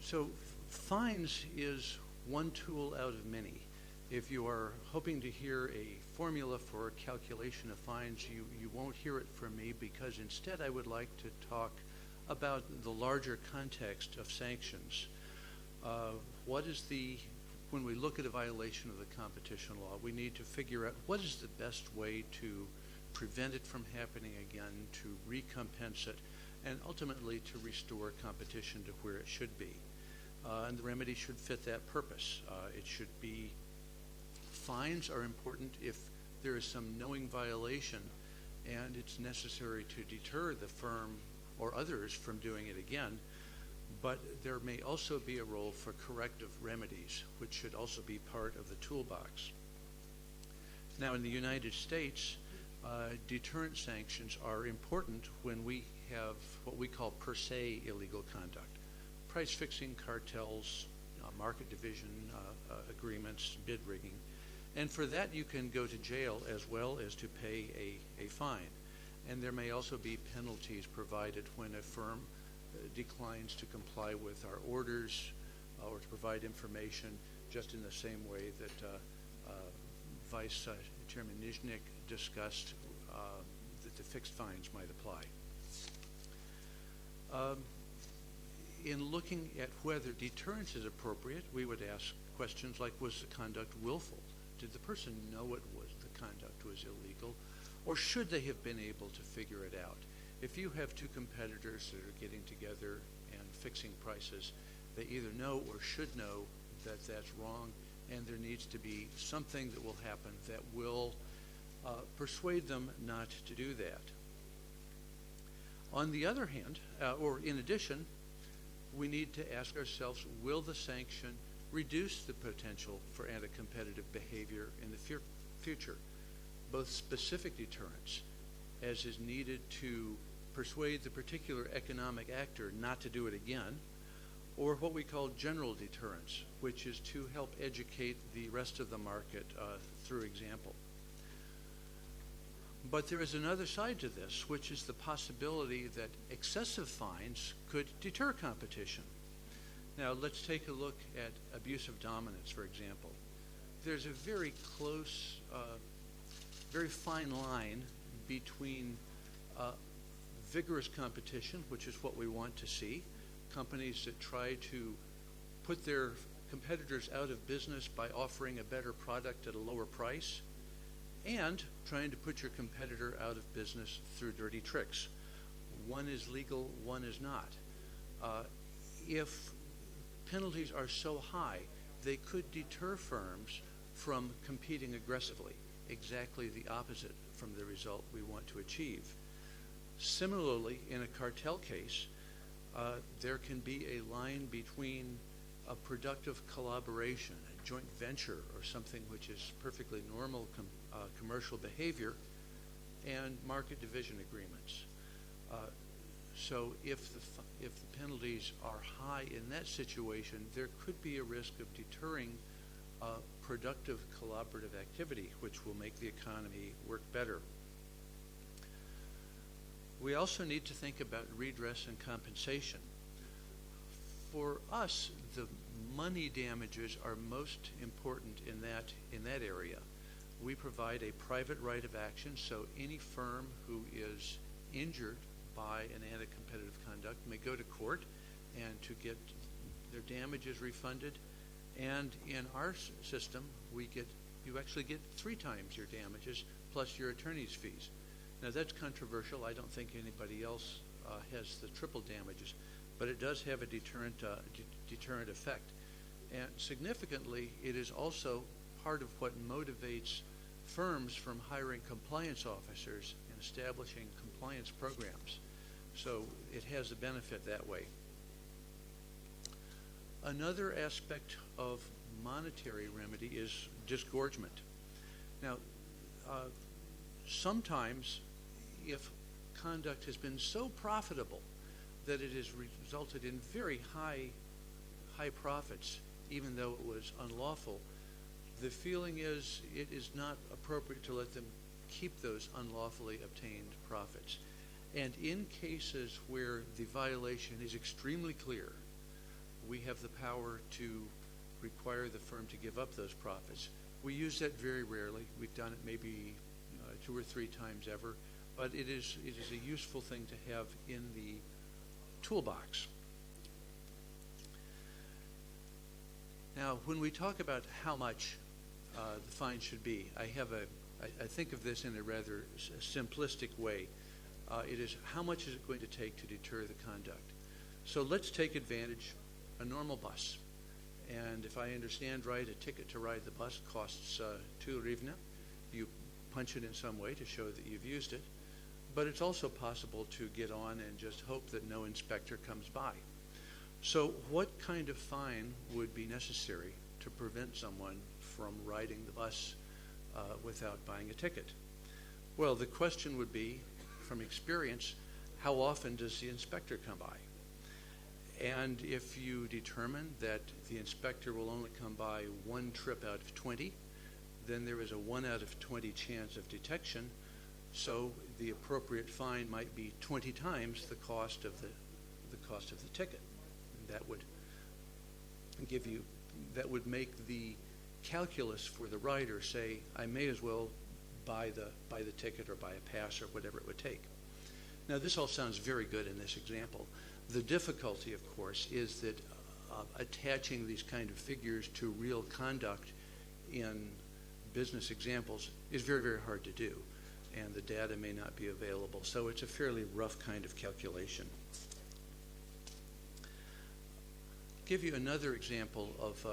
So fines is one tool out of many. If you are hoping to hear a formula for calculation of fines, you won't hear it from me, because instead I would like to talk about the larger context of sanctions. When we look at a violation of the competition law, we need to figure out what is the best way to prevent it from happening again, to recompense it, and ultimately to restore competition to where it should be. And the remedy should fit that purpose. It should be, fines are important if there is some knowing violation and it's necessary to deter the firm or others from doing it again. But there may also be a role for corrective remedies, which should also be part of the toolbox. Now, in the United States, deterrent sanctions are important when we have what we call per se illegal conduct. Price fixing, cartels, market division agreements, bid rigging. And for that you can go to jail as well as to pay a fine. And there may also be penalties provided when a firm declines to comply with our orders or to provide information, just in the same way that Vice Chairman Nizhnik discussed that the fixed fines might apply. In looking at whether deterrence is appropriate, we would ask questions like, was the conduct willful? Did the person know the conduct was illegal? Or should they have been able to figure it out? If you have two competitors that are getting together and fixing prices, they either know or should know that that's wrong, and there needs to be something that will happen that will persuade them not to do that. On the other hand, or in addition, we need to ask ourselves, will the sanction reduce the potential for anti-competitive behavior in the future? Both specific deterrence, as is needed to persuade the particular economic actor not to do it again, or what we call general deterrence, which is to help educate the rest of the market through example. But there is another side to this, which is the possibility that excessive fines could deter competition. Now, let's take a look at abuse of dominance, for example. There's a very close, very fine line between vigorous competition, which is what we want to see, companies that try to put their competitors out of business by offering a better product at a lower price, and trying to put your competitor out of business through dirty tricks. One is legal, one is not. If penalties are so high, they could deter firms from competing aggressively, exactly the opposite from the result we want to achieve. Similarly, in a cartel case, there can be a line between a productive collaboration, a joint venture, or something which is perfectly normal commercial behavior, and market division agreements. So if the penalties are high in that situation, there could be a risk of deterring productive collaborative activity, which will make the economy work better. We also need to think about redress and compensation. For us, the money damages are most important in that area. We provide a private right of action, so any firm who is injured by an anti-competitive conduct may go to court and to get their damages refunded. And in our system, you actually get 3 times your damages plus your attorney's fees. Now, that's controversial. I don't think anybody else has the triple damages, but it does have a deterrent effect. And significantly, it is also part of what motivates firms from hiring compliance officers and establishing compliance programs. So it has a benefit that way. Another aspect of monetary remedy is disgorgement. Now, sometimes if conduct has been so profitable that it has resulted in very high profits, even though it was unlawful, the feeling is it is not appropriate to let them keep those unlawfully obtained profits. And in cases where the violation is extremely clear, we have the power to require the firm to give up those profits. We use that very rarely. We've done it maybe 2 or 3 times ever, but it is a useful thing to have in the toolbox. Now, when we talk about how much the fine should be, I think of this in a rather simplistic way. It is how much is it going to take to deter the conduct? So let's take advantage a normal bus. And if I understand right, a ticket to ride the bus costs 2 hryvnia. You punch it in some way to show that you've used it. But it's also possible to get on and just hope that no inspector comes by. So what kind of fine would be necessary to prevent someone from riding the bus without buying a ticket? Well, the question would be, from experience, how often does the inspector come by? And if you determine that the inspector will only come by 1 trip out of 20, then there is a 1 out of 20 chance of detection. So the appropriate fine might be 20 times the cost of the ticket. And that would make the calculus for the rider say, I may as well buy the ticket or buy a pass or whatever it would take. Now, this all sounds very good in this example. The difficulty, of course, is that attaching these kind of figures to real conduct in business examples is very, very hard to do, and the data may not be available. So it's a fairly rough kind of calculation. I'll give you another example of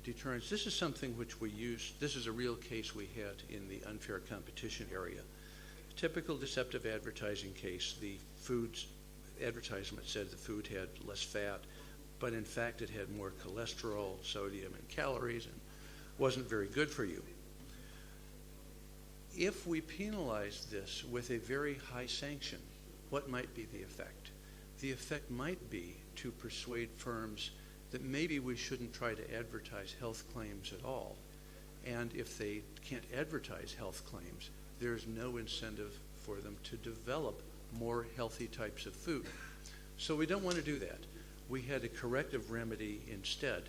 deterrence. This is something which we use. This is a real case we had in the unfair competition area. Typical deceptive advertising case. The food's advertisement said the food had less fat, but in fact it had more cholesterol, sodium, and calories, and wasn't very good for you. If we penalize this with a very high sanction, what might be the effect? The effect might be to persuade firms that maybe we shouldn't try to advertise health claims at all. And if they can't advertise health claims, there's no incentive for them to develop more healthy types of food. So we don't want to do that. We had a corrective remedy instead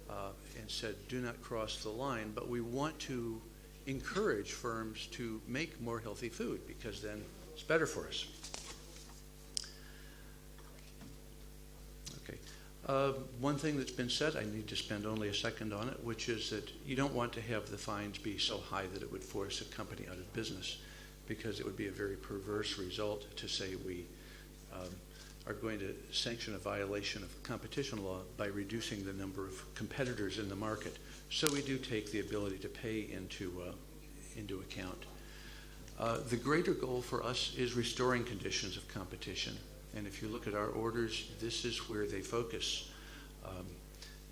and said, do not cross the line, but we want to encourage firms to make more healthy food because then it's better for us. Okay. One thing that's been said, I need to spend only a second on it, which is that you don't want to have the fines be so high that it would force a company out of business, because it would be a very perverse result to say we are going to sanction a violation of competition law by reducing the number of competitors in the market. So we do take the ability to pay into account. The greater goal for us is restoring conditions of competition. And if you look at our orders, this is where they focus.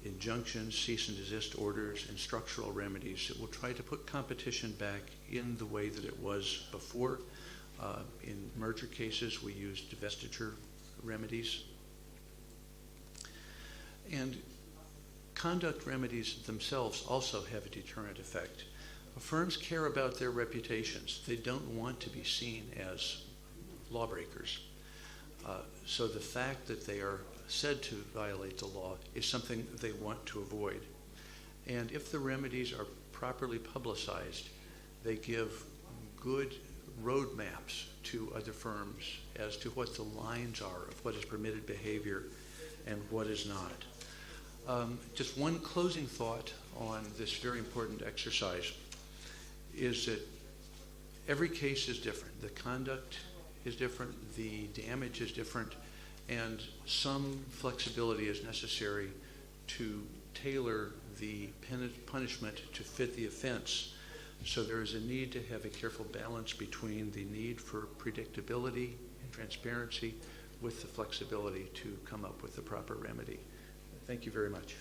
Injunctions, cease and desist orders, and structural remedies that will try to put competition back in the way that it was before. In merger cases, we use divestiture remedies. And conduct remedies themselves also have a deterrent effect. Firms care about their reputations. They don't want to be seen as lawbreakers. So the fact that they are said to violate the law is something they want to avoid. And if the remedies are properly publicized, they give good roadmaps to other firms as to what the lines are of what is permitted behavior and what is not. Just one closing thought on this very important exercise is that every case is different. The conduct is different, the damage is different, and some flexibility is necessary to tailor the punishment to fit the offense. So there is a need to have a careful balance between the need for predictability and transparency with the flexibility to come up with the proper remedy. Thank you very much.